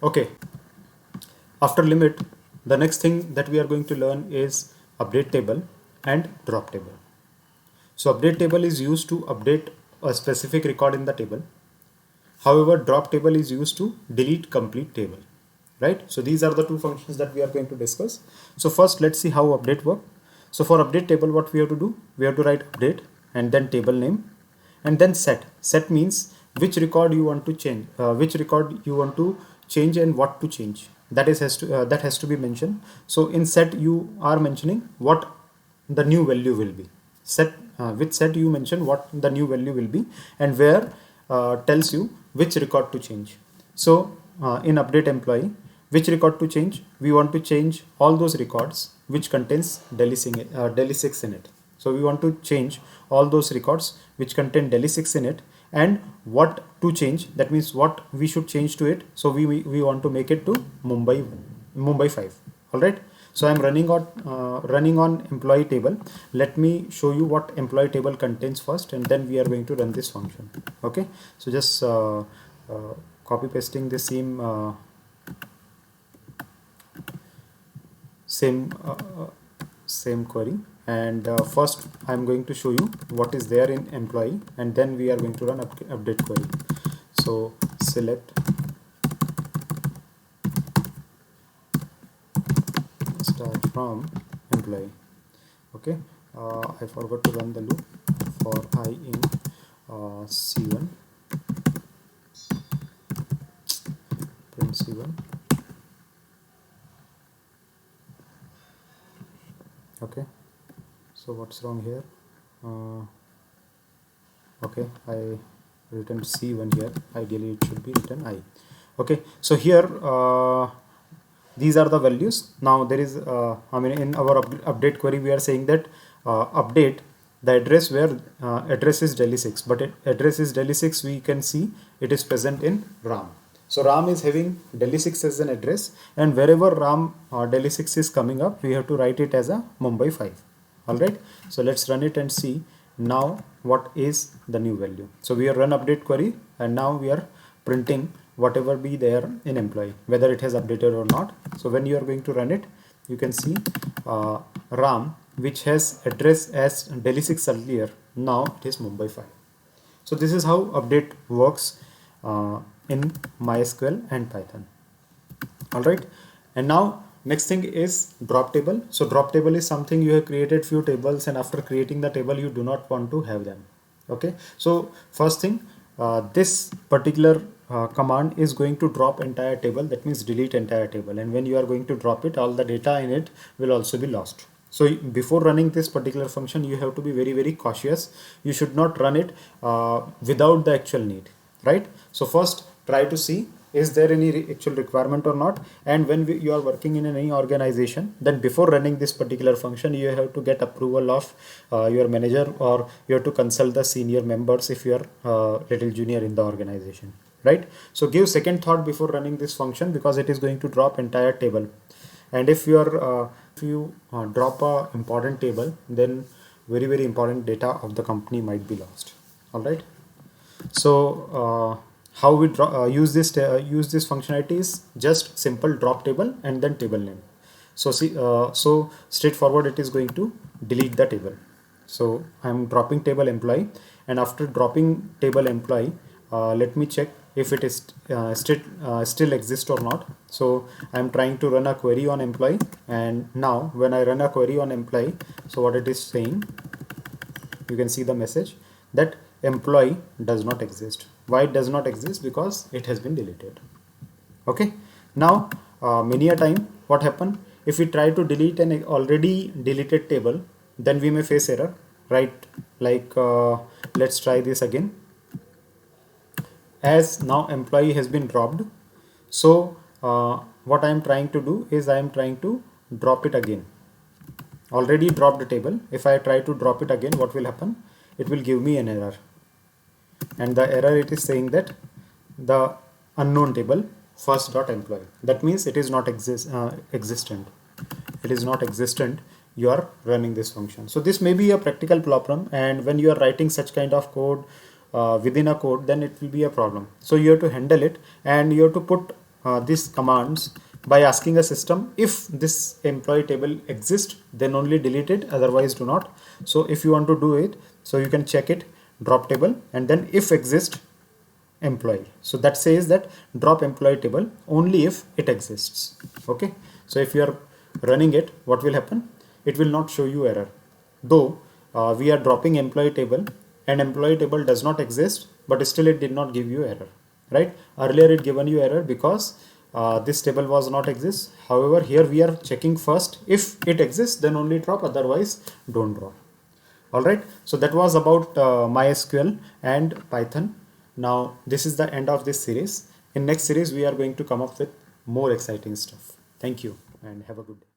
Okay, after limit, the next thing that we are going to learn is update table and drop table. So update table is used to update a specific record in the table. However, drop table is used to delete complete table, right? So these are the two functions that we are going to discuss. So first, let's see how update work. So for update table, what we have to do, we have to write update and then table name and then set. Set means which record you want to change, and what to change. That has to be mentioned. So in set, you are mentioning what the new value will be. Set with set you mention what the new value will be, and where tells you which record to change. So in update employee, which record to change, we want to change all those records which contains Delhi 6 in it. So we want to change all those records which contain Delhi 6 in it, and what to change, that means what we should change to it. So we want to make it to Mumbai 5. All right. So I'm running on employee table. Let me show you what employee table contains first, and then we are going to run this function. Okay. So just copy pasting the same query, and first I'm going to show you what is there in employee, and then we are going to run update query. So select start from employee. Okay, I forgot to run the loop for I in C1, print C1. Okay, so what's wrong here? Okay, I written C1 here. Ideally it should be written I. Okay, so here these are the values. Now there is in our update query we are saying that update the address where address is Delhi 6, but address is Delhi 6, we can see it is present in RAM. So RAM is having Delhi 6 as an address, and wherever RAM Delhi 6 is coming up, we have to write it as a Mumbai 5. All right. So let's run it and see now what is the new value. So we are run update query, and now we are printing whatever be there in employee, whether it has updated or not. So when you are going to run it, you can see RAM, which has address as Delhi 6 earlier, now it is Mumbai 5. So this is how update works in MySQL and Python. All right. And now next thing is drop table. So drop table is something you have created few tables, and after creating the table you do not want to have them. Okay. So first thing, this particular command is going to drop entire table, that means delete entire table, and when you are going to drop it, all the data in it will also be lost. So before running this particular function, you have to be very cautious. You should not run it without the actual need, right? So first try to see is there any actual requirement or not, and when you are working in any organization, then before running this particular function you have to get approval of your manager, or you have to consult the senior members if you are little junior in the organization, right? So give second thought before running this function, because it is going to drop entire table, and if you drop a important table, then very important data of the company might be lost. All right. So how we use this functionality is just simple drop table and then table name. So see, so straightforward, it is going to delete the table. So I'm dropping table employee, and after dropping table employee, let me check if it is still exists or not. So I'm trying to run a query on employee, and now when I run a query on employee, so what it is saying, you can see the message that employee does not exist. Why it does not exist? Because it has been deleted. Okay. Now many a time what happen, if we try to delete an already deleted table, then we may face error, right? Like let's try this again. As now employee has been dropped, so what I am trying to do is I am trying to drop it again. Already dropped the table. If I try to drop it again, what will happen? It will give me an error, and the error, it is saying that the unknown table first dot employee, that means it is not existent. It is not existent. You are running this function. So this may be a practical problem, and when you are writing such kind of code within a code, then it will be a problem. So you have to handle it, and you have to put these commands by asking a system if this employee table exists, then only delete it, otherwise do not. So if you want to do it, so you can check it, drop table, and then if exist employee. So that says that drop employee table only if it exists. Okay, so if you are running it, what will happen? It will not show you error, though we are dropping employee table and employee table does not exist, but still it did not give you error, right? Earlier it given you error because this table was not exist. However, here we are checking first if it exists, then only drop, otherwise don't drop. All right, so that was about MySQL and Python. Now this is the end of this series. In next series we are going to come up with more exciting stuff. Thank you and have a good day.